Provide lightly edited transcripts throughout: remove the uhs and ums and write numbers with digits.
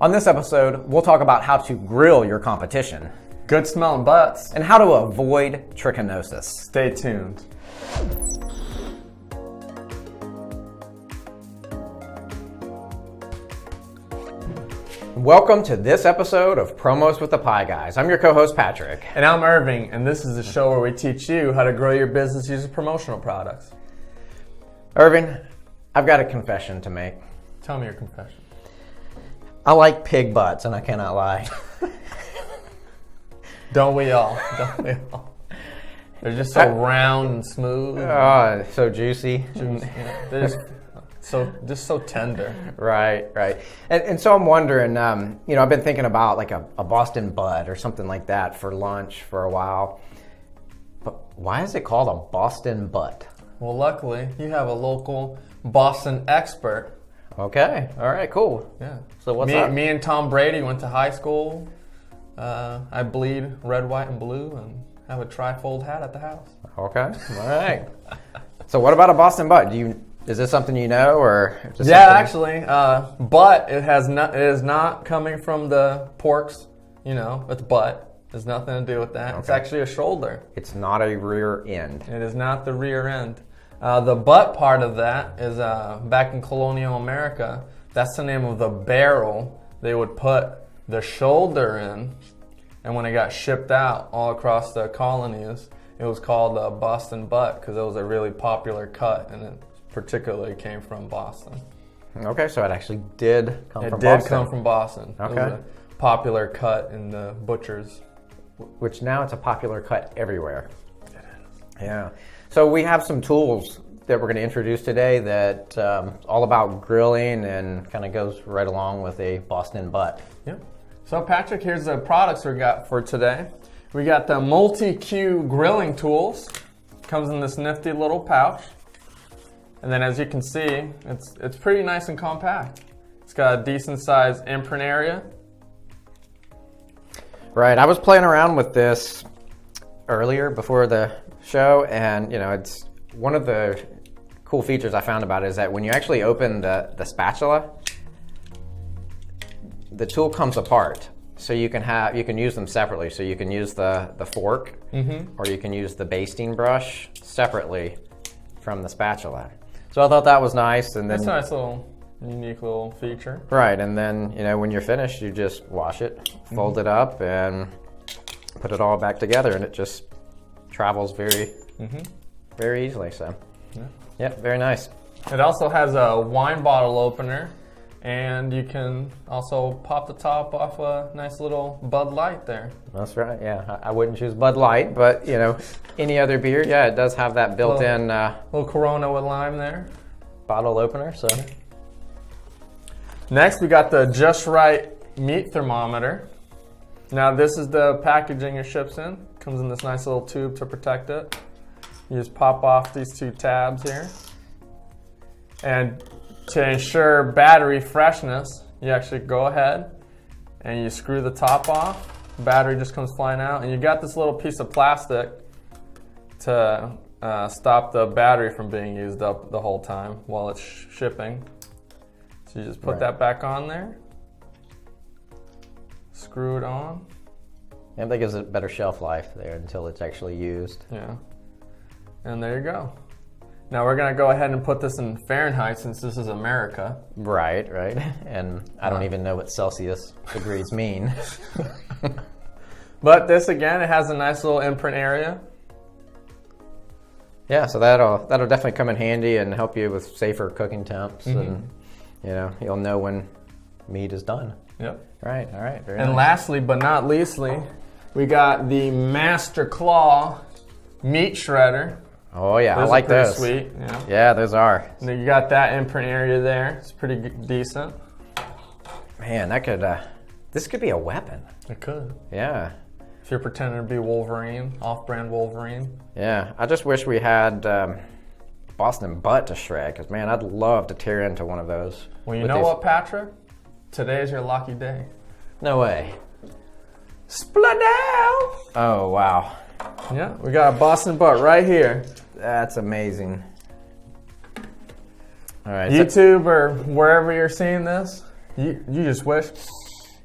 On this episode, we'll talk about how to grill your competition Good smelling butts. and how to avoid trichinosis. Stay tuned. Welcome to this episode of Promos with the Pie Guys. I'm your co-host, Patrick. And I'm Irving, and this is the show where we teach you how to grow your business using promotional products. Irving, I've got a confession to make. Tell me your confession. I like pig butts, and I cannot lie. Don't we all? Don't we all? They're just so round and smooth. Oh, so juicy. They're just so tender. Right. And so I'm wondering, I've been thinking about like a Boston butt or something like that for lunch for a while. But why is it called a Boston butt? Well, luckily, you have a local Boston expert. Okay. All right, cool. Yeah. So what's up? Me and Tom Brady went to high school. I bleed red, white, and blue and have a trifold hat at the house. Okay. All right. So what about a Boston butt? Is this something you know, or just actually, butt it is not coming from the porks. It's butt. There's nothing to do with that. Okay. It's actually a shoulder. It's not a rear end. It is not the rear end. The butt part of that is back in colonial America. That's the name of the barrel they would put the shoulder in, and when it got shipped out all across the colonies, it was called a Boston butt because it was a really popular cut, and it particularly came from Boston. Okay, so it actually did come from Boston. It did come from Boston. Okay. It was a popular cut in the butchers. Which now it's a popular cut everywhere. It is. Yeah. So we have some tools that we're going to introduce today that all about grilling and kind of goes right along with a Boston butt. Yep. So Patrick, here's the products we got for today. We got the multi-Q grilling tools. Comes in this nifty little pouch. And then as you can see, it's pretty nice and compact. It's got a decent sized imprint area. Right. I was playing around with this earlier before the show, and it's one of the cool features I found about it is that when you actually open the spatula, the tool comes apart. So you can use them separately. So you can use the fork, or you can use the basting brush separately from the spatula. So I thought that was nice. And then that's a nice little unique little feature. Right, and then when you're finished, you just wash it, fold it up, and put it all back together, and it just travels very easily. So, yeah, very nice. It also has a wine bottle opener, and you can also pop the top off a nice little Bud Light there. That's right. Yeah, I wouldn't choose Bud Light, but any other beer, yeah, it does have that built-in little Corona with lime there. Bottle opener. So. Next, we got the Just Right meat thermometer. Now, this is the packaging it ships in. Comes in this nice little tube to protect it. You just pop off these two tabs here. And to ensure battery freshness, you actually go ahead and you screw the top off. The battery just comes flying out. And you got this little piece of plastic to stop the battery from being used up the whole time while it's shipping. So you just put that back on there, screw it on. Yeah, that gives it better shelf life there until it's actually used. Yeah, and there you go. Now we're gonna go ahead and put this in Fahrenheit since this is America. Right, and I don't even know what Celsius degrees mean. But this again, it has a nice little imprint area. Yeah, so that'll definitely come in handy and help you with safer cooking temps and. You'll know when meat is done. Yep. Right, all right. Very and nice. Lastly, but not leastly, we got the Master Claw meat shredder. Oh yeah, Those I like are pretty those. Sweet. Yeah, those are. And then you got that imprint area there. It's pretty decent. Man, this could be a weapon. It could. Yeah. If you're pretending to be Wolverine, off-brand Wolverine. Yeah, I just wish we had Boston butt to shred, because man, I'd love to tear into one of those. Well, you know what, Patrick? Today is your lucky day. No way. Splat down! Oh, wow. Yeah, we got a Boston butt right here. That's amazing. All right. YouTube or wherever you're seeing this, you just wish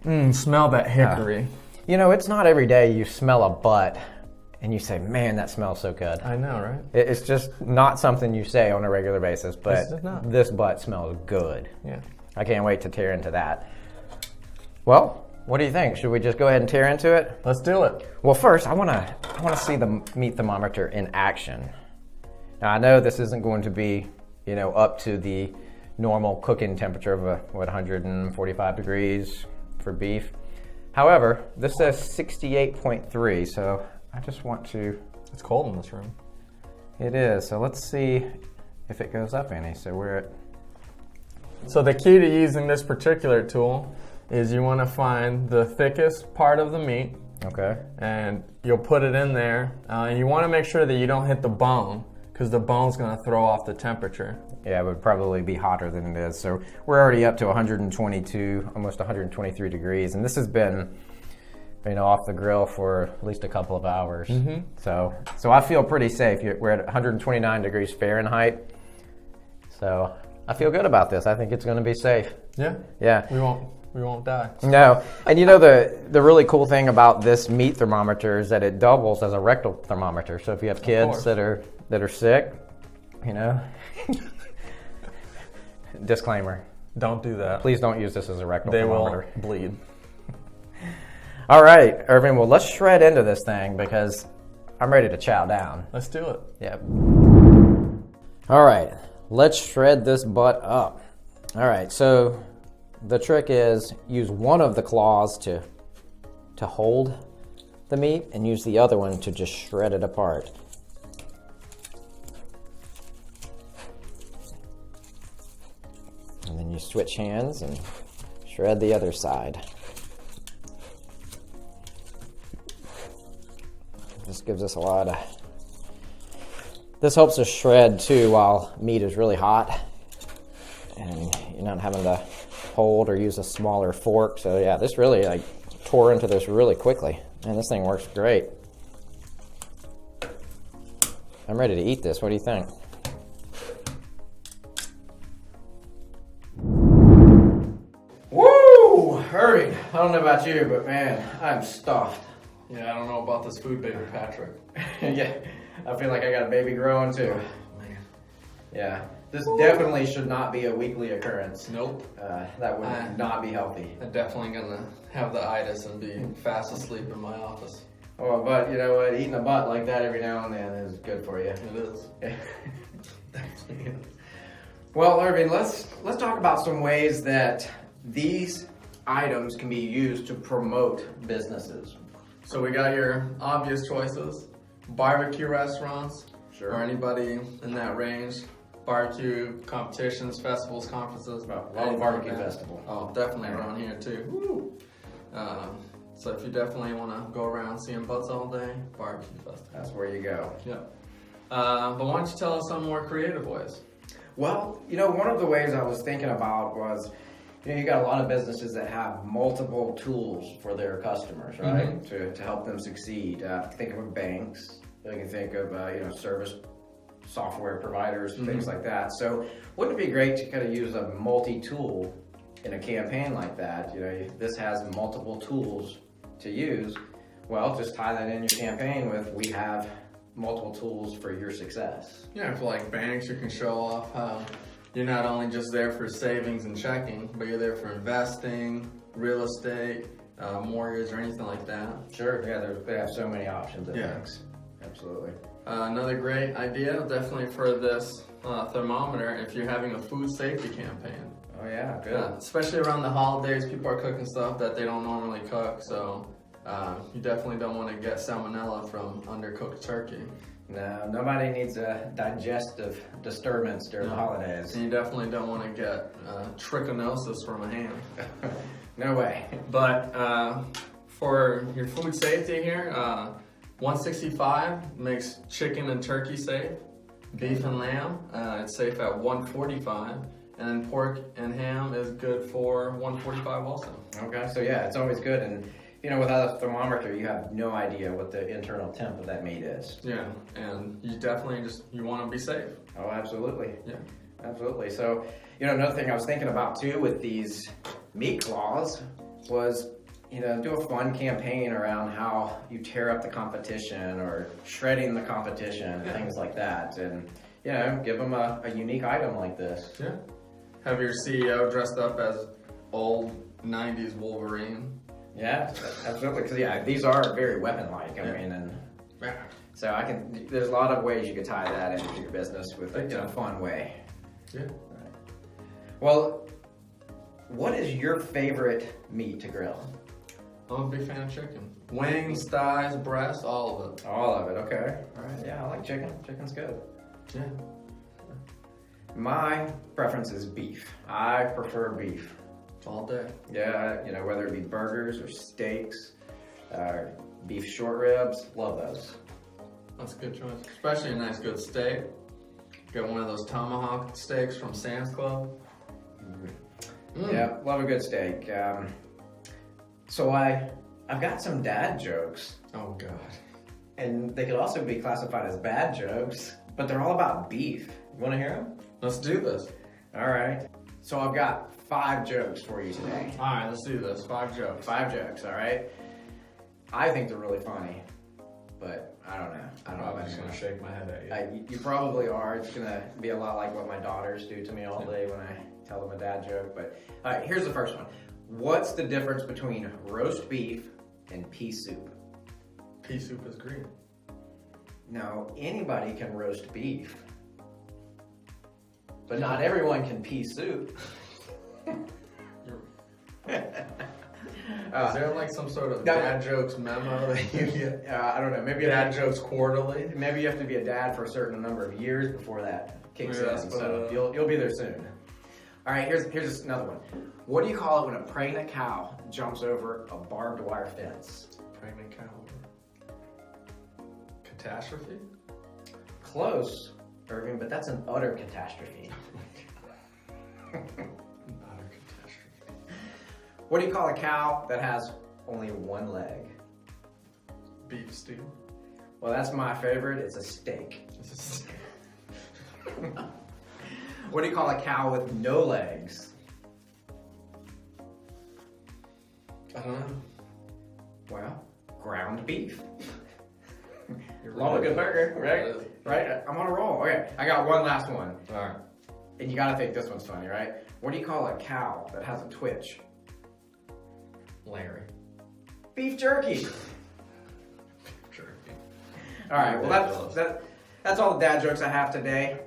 Smell that hickory. You know, it's not every day you smell a butt and you say, man, that smells so good. I know, right? It's just not something you say on a regular basis, but It's not. this butt smells good. Yeah. I can't wait to tear into that. Well, what do you think? Should we just go ahead and tear into it? Let's do it. Well, first, I want to see the meat thermometer in action. Now, I know this isn't going to be, you know, up to the normal cooking temperature of 145 degrees for beef. However, this says 68.3, so I just want to... It's cold in this room. It is, so let's see if it goes up any. So we're at... So the key to using this particular tool is you want to find the thickest part of the meat, Okay. and you'll put it in there. And you want to make sure that you don't hit the bone, because the bone's going to throw off the temperature. Yeah, it would probably be hotter than it is. So we're already up to 122, almost 123 degrees, and this has been, you know, off the grill for at least a couple of hours. Mm-hmm. So I feel pretty safe. We're at 129 degrees Fahrenheit. So I feel good about this. I think it's going to be safe. Yeah. Yeah. We won't die. No, and you know the really cool thing about this meat thermometer is that it doubles as a rectal thermometer. So if you have kids that are sick, you know. Disclaimer. Don't do that. Please don't use this as a rectal They thermometer. will bleed. All right, Irvin, well, let's shred into this thing because I'm ready to chow down. Let's do it. Yep. All right, let's shred this butt up. All right, so the trick is use one of the claws to hold the meat and use the other one to just shred it apart. And then you switch hands and shred the other side. This gives us a lot of... This helps us shred too while meat is really hot. And you're not having to hold or use a smaller fork. So yeah, this really tore into this really quickly. And this thing works great. I'm ready to eat this. What do you think? Woo! Irving, I don't know about you, but man, I'm stuffed. Yeah, I don't know about this food, baby Patrick. Yeah, I feel like I got a baby growing too. Man. Yeah, this definitely should not be a weekly occurrence. Nope. That would not be healthy. I'm definitely gonna have the itis and be fast asleep in my office. Oh, but you know what? Eating a butt like that every now and then is good for you. It is. Definitely is. Well, Irving, let's talk about some ways that these items can be used to promote businesses. So we got your obvious choices: barbecue restaurants, Sure. or anybody in that range. Barbecue competitions, festivals, conferences. Well, barbecue festival. Oh, definitely around here too. Woo. So if you definitely want to go around seeing butts all day, barbecue festival. That's where you go. Yep. But why don't you tell us some more creative ways? Well, you know, one of the ways I was thinking about was, you know, you got a lot of businesses that have multiple tools for their customers, right? Mm-hmm. To help them succeed. Think of banks. You can think of, you know, service software providers, things like that. So wouldn't it be great to kind of use a multi-tool in a campaign like that? You know, this has multiple tools to use. Well, just tie that in your campaign with, we have multiple tools for your success. Yeah, for like banks, you can show off how you're not only just there for savings and checking, but you're there for investing, real estate, mortgage, or anything like that. Sure, yeah, they have so many options at banks. Absolutely. Another great idea, definitely for this thermometer, if you're having a food safety campaign. Oh yeah, good. Especially around the holidays, people are cooking stuff that they don't normally cook, so you definitely don't want to get salmonella from undercooked turkey. No, nobody needs a digestive disturbance during the holidays. And you definitely don't want to get trichinosis from a ham. No way. But for your food safety here, 165 makes chicken and turkey safe. Beef and lamb, it's safe at 145. And then pork and ham is good for 145 also. Okay, so yeah, it's always good. And you know, without a thermometer, you have no idea what the internal temp of that meat is. Yeah, and you definitely you want to be safe. Oh, absolutely. Yeah. Absolutely. So, you know, another thing I was thinking about too with these meat claws was, do a fun campaign around how you tear up the competition or shredding the competition, things like that. And, give them a unique item like this. Yeah. Have your CEO dressed up as old 90s Wolverine. Yeah, absolutely. Because, these are very weapon-like. I mean, and so there's a lot of ways you could tie that into your business with a fun way. Yeah. Right. Well, what is your favorite meat to grill? I'm a big fan of chicken. Wings, thighs, breasts, all of it. All of it, okay. All right, yeah, I like chicken. Chicken's good. Yeah. My preference is beef. I prefer beef. All day. Yeah, whether it be burgers or steaks, beef short ribs, love those. That's a good choice. Especially a nice good steak. Get one of those tomahawk steaks from Sam's Club. Yeah, love a good steak. So I've got some dad jokes. Oh God. And they could also be classified as bad jokes, but they're all about beef. You want to hear them? Let's do this. All right. So I've got 5 jokes for you today. All right, let's do this. 5 jokes. 5 jokes, all right? I think they're really funny, but I don't know. I'm just going to shake my head at you. You probably are. It's going to be a lot like what my daughters do to me all day when I tell them a dad joke. But all right, here's the first one. What's the difference between roast beef and pea soup? Pea soup is green. No, anybody can roast beef. But not everyone can pea soup. Is there like some sort of dad jokes memo that you get? I don't know. Maybe dad jokes quarterly. Maybe you have to be a dad for a certain number of years before that kicks in. But, So you'll be there soon. All right. Here's another one. What do you call it when a pregnant cow jumps over a barbed wire fence? Pregnant cow. Catastrophe. Close, Irving, but that's an utter catastrophe. Utter catastrophe. What do you call a cow that has only one leg? Beef stew. Well, that's my favorite. It's a steak. What do you call a cow with no legs? I don't know. Well, ground beef. Love a good burger, right? Right? I'm on a roll. Okay, I got one last one. All right. And you gotta think this one's funny, right? What do you call a cow that has a twitch? Larry. Beef jerky. Beef jerky. All right, well that's all the dad jokes I have today.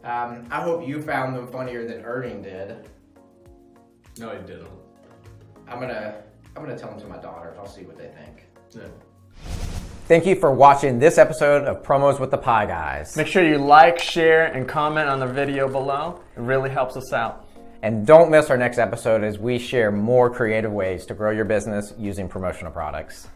I hope you found them funnier than Irving did. No, he didn't. I'm gonna tell them to my daughters. I'll see what they think. Yeah. Thank you for watching this episode of Promos with the Pie Guys. Make sure you like, share, and comment on the video below. It really helps us out. And don't miss our next episode as we share more creative ways to grow your business using promotional products.